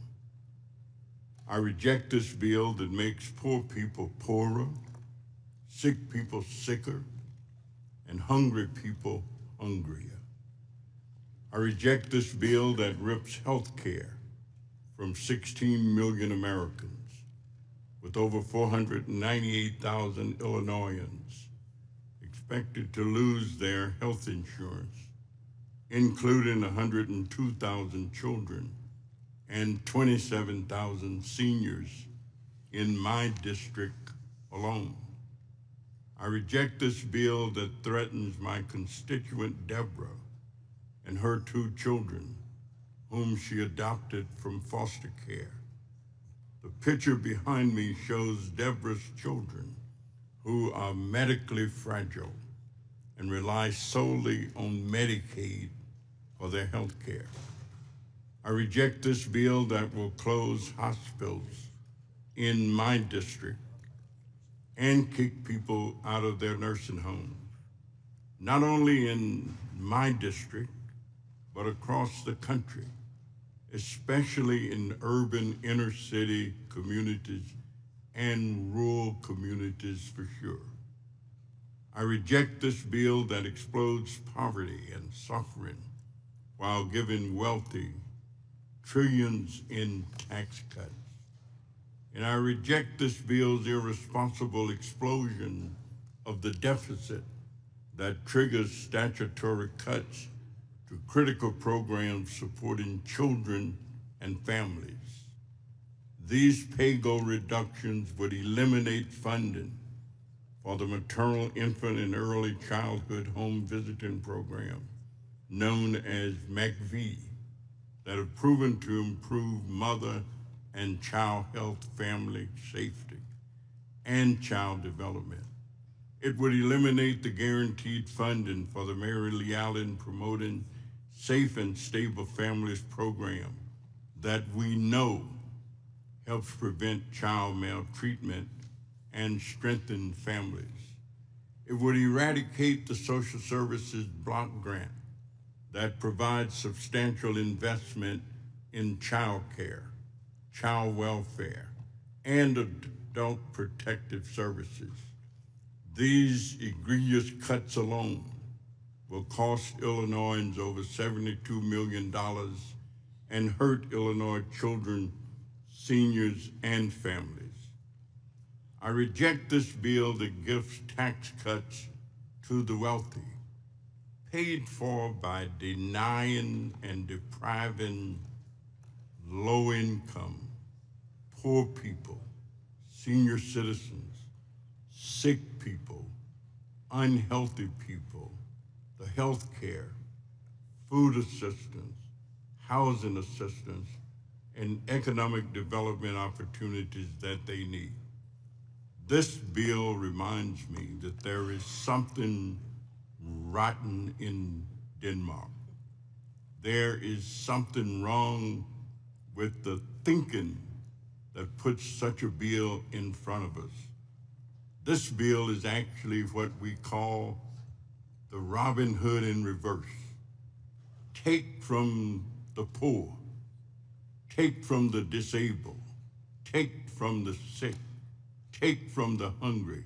I reject this bill that makes poor people poorer, sick people sicker, and hungry people hungrier. I reject this bill that rips health care from 16 million Americans, with over 498,000 Illinoisans expected to lose their health insurance, including 102,000 children and 27,000 seniors in my district alone. I reject this bill that threatens my constituent Deborah and her 2 children, whom she adopted from foster care. The picture behind me shows Deborah's children, who are medically fragile and rely solely on Medicaid for their health care. I reject this bill that will close hospitals in my district and kick people out of their nursing homes, not only in my district, but across the country, especially in urban inner city communities and rural communities for sure. I reject this bill that explodes poverty and suffering while giving wealthy trillions in tax cuts. And I reject this bill's irresponsible explosion of the deficit that triggers statutory cuts to critical programs supporting children and families. These pay-go reductions would eliminate funding for the maternal, infant, and early childhood home visiting program, known as MACV, that have proven to improve mother and child health, family safety, and child development. It would eliminate the guaranteed funding for the Mary Lee Allen Promoting Safe and Stable Families program that we know helps prevent child maltreatment and strengthen families. It would eradicate the social services block grant that provides substantial investment in child care, child welfare, and adult protective services. These egregious cuts alone will cost Illinoisans over $72 million and hurt Illinois children, seniors, and families. I reject this bill that gives tax cuts to the wealthy, paid for by denying and depriving low-income, poor people, senior citizens, sick people, unhealthy people, the health care, food assistance, housing assistance, and economic development opportunities that they need. This bill reminds me that there is something rotten in Denmark. There is something wrong with the thinking that puts such a bill in front of us. This bill is actually what we call the Robin Hood in reverse. Take from the poor, take from the disabled, take from the sick, take from the hungry,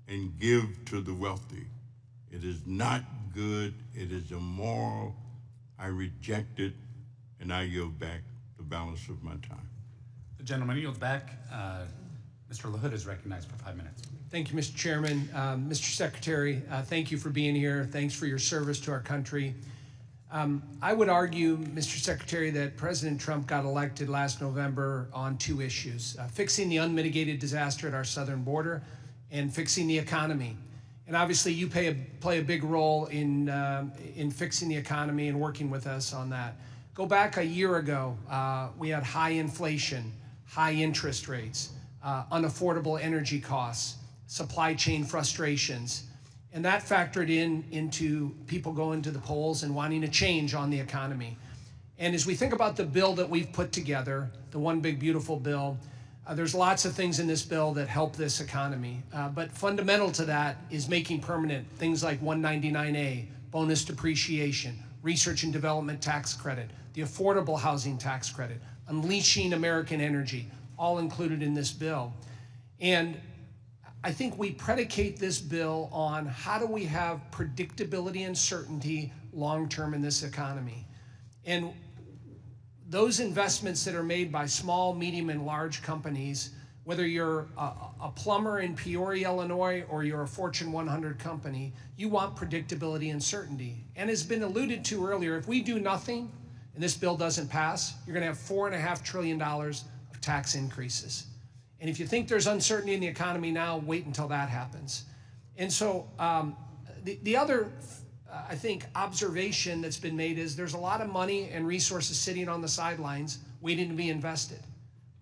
and give to the wealthy. It is not good, it is immoral. I reject it, and I yield back the balance of my time. The gentleman yields back. Mr. LaHood is recognized for 5 minutes. Thank you, Mr. Chairman. Mr. Secretary, thank you for being here. Thanks for your service to our country. I would argue, Mr. Secretary, that President Trump got elected last November on two issues, fixing the unmitigated disaster at our southern border and fixing the economy. And obviously you play a big role in fixing the economy and working with us on that. Go back a year ago, we had high inflation, high interest rates, unaffordable energy costs, supply chain frustrations. And that factored into people going to the polls and wanting a change on the economy. And as we think about the bill that we've put together, the One Big Beautiful Bill, there's lots of things in this bill that help this economy. But fundamental to that is making permanent things like 199A, bonus depreciation, research and development tax credit, the affordable housing tax credit, unleashing American energy, all included in this bill. And I think we predicate this bill on how do we have predictability and certainty long-term in this economy. And those investments that are made by small, medium, and large companies, whether you're a plumber in Peoria, Illinois, or you're a Fortune 100 company, you want predictability and certainty. And as been alluded to earlier, if we do nothing and this bill doesn't pass, you're gonna have $4.5 trillion of tax increases. And if you think there's uncertainty in the economy now, wait until that happens. And so the other, I think, observation that's been made is there's a lot of money and resources sitting on the sidelines waiting to be invested.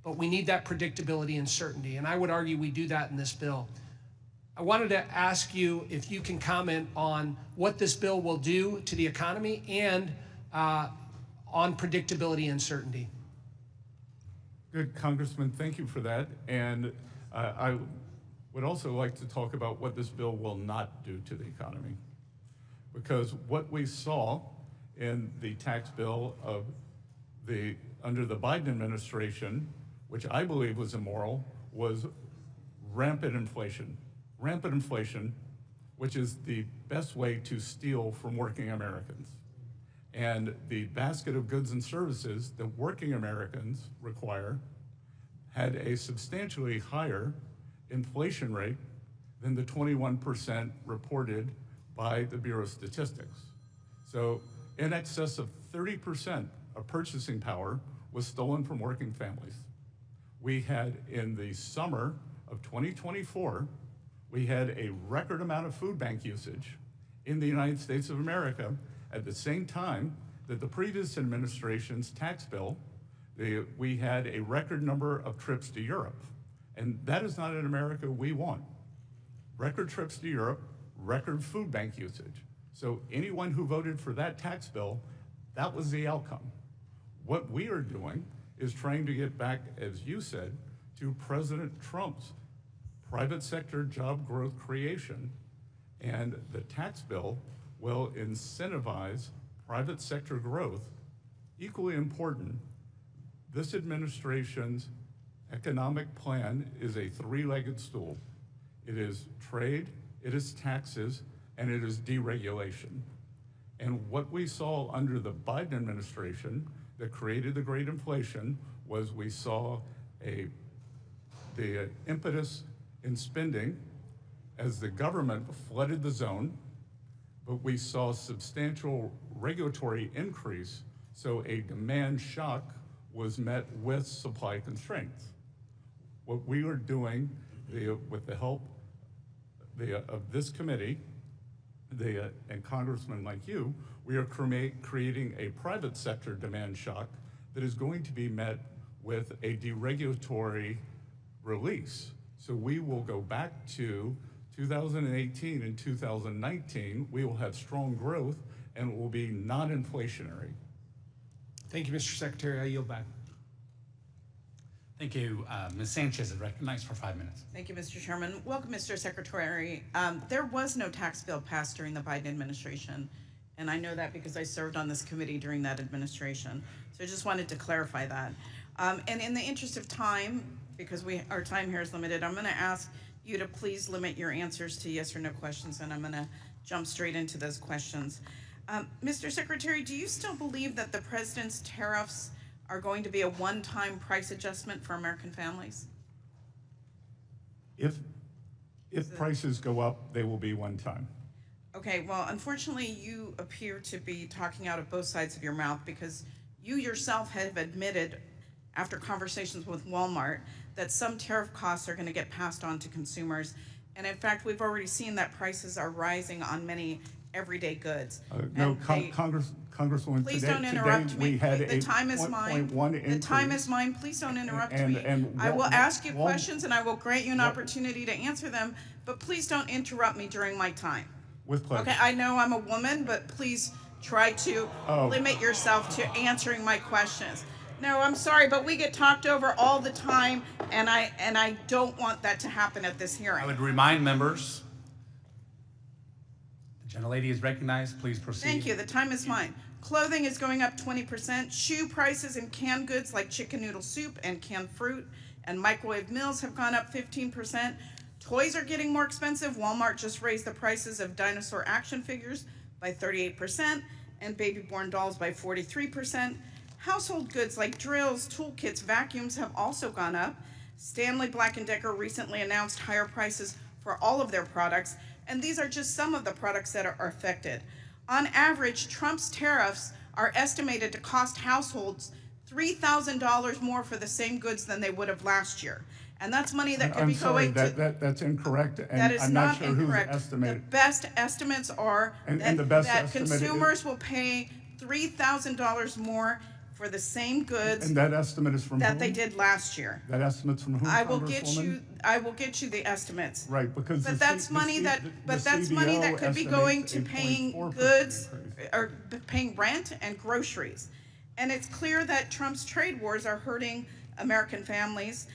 But we need that predictability and certainty. And I would argue we do that in this bill. I wanted to ask you if you can comment on what this bill will do to the economy and on predictability and certainty. Good, Congressman, thank you for that. And I would also like to talk about what this bill will not do to the economy. Because what we saw in the tax bill of under the Biden administration, which I believe was immoral, was rampant inflation. Rampant inflation, which is the best way to steal from working Americans. And the basket of goods and services that working Americans require had a substantially higher inflation rate than the 21% reported by the Bureau of Statistics. So in excess of 30% of purchasing power was stolen from working families. We had, in the summer of 2024, we had a record amount of food bank usage in the United States of America at the same time that the previous administration's tax bill, we had a record number of trips to Europe. And that is not an America we want. Record trips to Europe, record food bank usage. So anyone who voted for that tax bill, that was the outcome. What we are doing is trying to get back, as you said, to President Trump's private sector job growth creation. And the tax bill will incentivize private sector growth. Equally important, this administration's economic plan is a three-legged stool. It is trade, it is taxes, and it is deregulation. And what we saw under the Biden administration that created the great inflation was we saw the impetus in spending as the government flooded the zone, but we saw substantial regulatory increase, so a demand shock was met with supply constraints. What we are doing with the help of this committee and congressmen like you, we are creating a private sector demand shock that is going to be met with a deregulatory release. So we will go back to 2018 and 2019, we will have strong growth and it will be non-inflationary. Thank you, Mr. Secretary. I yield back. Thank you. Ms. Sanchez is recognized for 5 minutes. Thank you, Mr. Chairman. Welcome, Mr. Secretary. There was no tax bill passed during the Biden administration, and I know that because I served on this committee during that administration. So I just wanted to clarify that. And in the interest of time, because our time here is limited, I'm going to ask you to please limit your answers to yes or no questions, and I'm going to jump straight into those questions. Mr. Secretary, do you still believe that the president's tariffs are going to be a one-time price adjustment for American families? If prices go up, they will be one time. Okay, well, unfortunately, you appear to be talking out of both sides of your mouth, because you yourself have admitted, after conversations with Walmart, that some tariff costs are going to get passed on to consumers. And in fact, we've already seen that prices are rising on many everyday goods. No, Congresswoman, please don't interrupt me. we had The time is mine. The time is mine. Please don't interrupt me. I will ask you questions and I will grant you an opportunity to answer them, but please don't interrupt me during my time. With pleasure. Okay, I know I'm a woman, but please try to limit yourself to answering my questions. No, I'm sorry, but we get talked over all the time, and I don't want that to happen at this hearing. I would remind members, the gentlelady is recognized. Please proceed. Thank you. The time is mine. Clothing is going up 20%. Shoe prices and canned goods like chicken noodle soup and canned fruit and microwave meals have gone up 15%. Toys are getting more expensive. Walmart just raised the prices of dinosaur action figures by 38% and baby-born dolls by 43%. Household goods like drills, toolkits, vacuums have also gone up. Stanley Black & Decker recently announced higher prices for all of their products, and these are just some of the products that are affected. On average, Trump's tariffs are estimated to cost households $3,000 more for the same goods than they would have last year. And that's money that could be going to... That's incorrect, and that is I'm not sure incorrect. who's estimated. The best estimates are that consumers will pay $3,000 more for the same goods and that estimate is from that whom? they did last year. That estimate's from whom, I will get you the estimates. Right, because that's money that could be going to paying goods or paying rent and groceries. And it's clear that Trump's trade wars are hurting American families.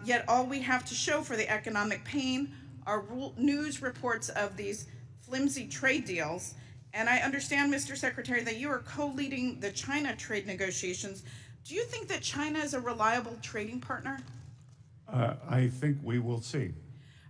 Yet all we have to show for the economic pain are news reports of these flimsy trade deals. And I understand, Mr. Secretary, that you are co-leading the China trade negotiations. Do you think that China is a reliable trading partner? I think we will see.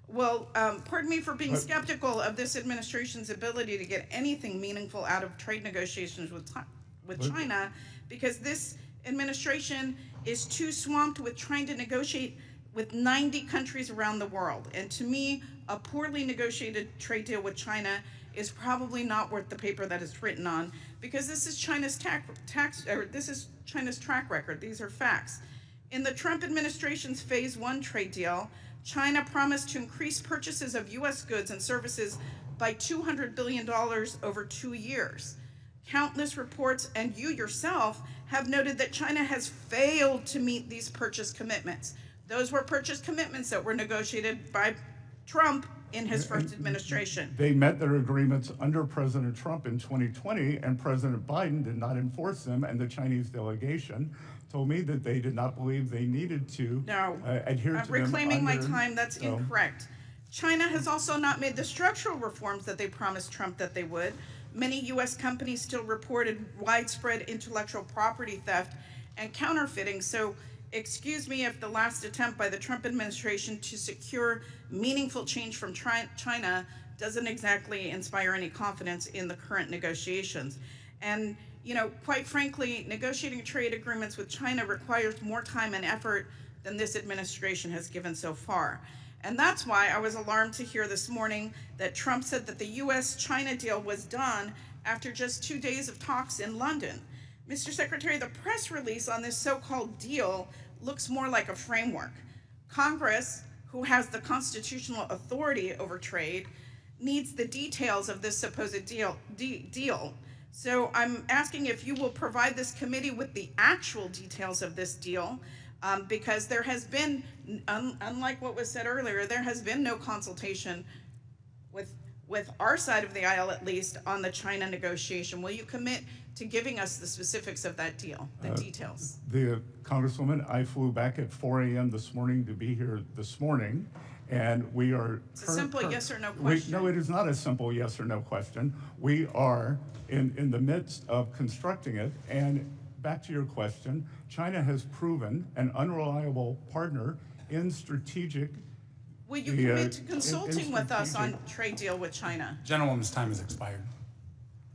Well, pardon me for being skeptical of this administration's ability to get anything meaningful out of trade negotiations with China, because this administration is too swamped with trying to negotiate with 90 countries around the world. And to me, a poorly negotiated trade deal with China is probably not worth the paper that it's written on, because this is China's China's track record. These are facts. In the Trump administration's Phase 1 trade deal, China promised to increase purchases of U.S. goods and services by $200 billion over 2 years. Countless reports, and you yourself, have noted that China has failed to meet these purchase commitments. Those were purchase commitments that were negotiated by Trump in his first administration. They met their agreements under President Trump in 2020, and President Biden did not enforce them, and the Chinese delegation told me that they did not believe they needed to adhere to them. Reclaiming my time, that's incorrect. China has also not made the structural reforms that they promised Trump that they would. Many U.S. companies still reported widespread intellectual property theft and counterfeiting. So excuse me if the last attempt by the Trump administration to secure meaningful change from China doesn't exactly inspire any confidence in the current negotiations. And, you know, quite frankly, negotiating trade agreements with China requires more time and effort than this administration has given so far. And that's why I was alarmed to hear this morning that Trump said that the U.S.-China deal was done after just 2 days of talks in London. Mr. Secretary, the press release on this so-called deal looks more like a framework. Congress, who has the constitutional authority over trade, needs the details of this supposed deal. So I'm asking if you will provide this committee with the actual details of this deal, because there has been, unlike what was said earlier, there has been no consultation with our side of the aisle, at least, on the China negotiation. Will you commit to giving us the specifics of that deal, the details. The Congresswoman, I flew back at 4 a.m. this morning to be here this morning, and we are. It's a simple yes or no question. No, it is not a simple yes or no question. We are in the midst of constructing it, and back to your question, China has proven an unreliable partner in strategic. Will you commit to consulting with us on trade deal with China? Gentlewoman's time has expired.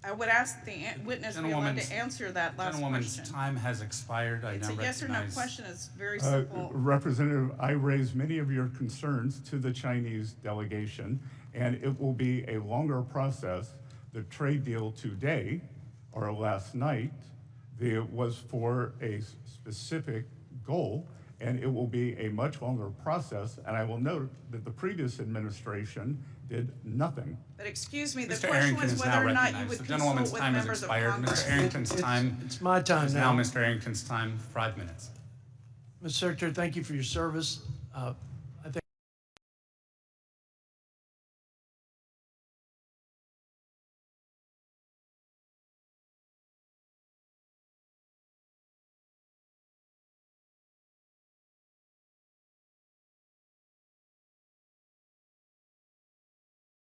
I would ask the witness be allowed to answer that last Gentlewoman's question. time has expired. It's a yes or no question. It's very Uh, simple. Representative, I raised many of your concerns to the Chinese delegation, and it will be a longer process. The trade deal today, or last night, was for a specific goal, and it will be a much longer process. And I will note that the previous administration did nothing. But excuse me, the Mr. question Arrington was is whether now or not you recognized. would The consult gentlewoman's with time has members of expired. Congress. Mr. Arrington's time It's my time is now. now Mr. Arrington's time, 5 minutes. Mr. Secretary, thank you for your service.